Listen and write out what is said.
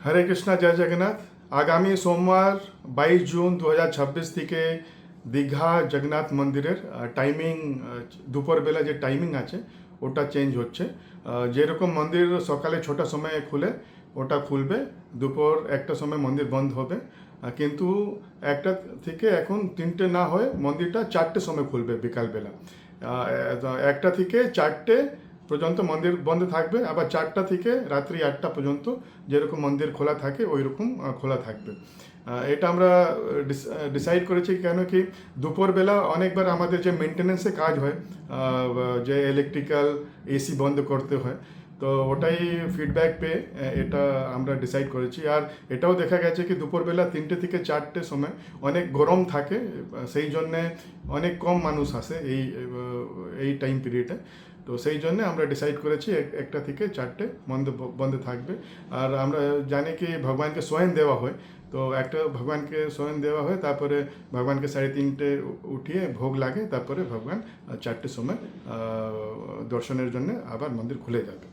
হরে কৃষ্ণা, জয় জগন্নাথ। আগামী সোমবার 22 জুন 2026 থেকে দীঘা জগন্নাথ মন্দিরের টাইমিং, দুপুরবেলা যে টাইমিং আছে ওটা চেঞ্জ হচ্ছে। যেরকম মন্দির সকালে 6টার সময় খুলে ওটা খুলবে, দুপুর 1টার সময় মন্দির বন্ধ হবে। কিন্তু 1টা থেকে এখন 3টে না হয়ে মন্দিরটা 4টের সময় খুলবে বিকালবেলা। 1টা থেকে 4টে পর্যন্ত মন্দির বন্ধ থাকবে, আবার 4টা থেকে রাত্রি 8টা পর্যন্ত যেরকম মন্দির খোলা থাকে ওই রকম খোলা থাকবে। এটা আমরা ডিসাইড করেছি কেন কি দুপুরবেলা অনেকবার আমাদের যে মেনটেনেন্সে কাজ হয়, যে ইলেকট্রিক্যাল এসি বন্ধ করতে হয়, তো ওটাই ফিডব্যাক পেয়ে এটা আমরা ডিসাইড করেছি। আর এটাও দেখা গেছে কি দুপুরবেলা 3টে থেকে 4টের সময় অনেক গরম থাকে, সেই জন্যে অনেক কম মানুষ আসে এই টাইম পিরিয়ডে। তো সেই জন্য আমরা ডিসাইড করেছি 1টা থেকে 4টে বন্ধ থাকবে। আর আমরা জানি কি ভগবানকে স্বয়ং দেওয়া হয়, তো একটা ভগবানকে স্বয়ং দেওয়া হয়, তারপরে ভগবানকে 3:30 উঠিয়ে ভোগ লাগে, তারপরে ভগবান 4টের সময় দর্শনের জন্য আবার মন্দির খুলে যাবে।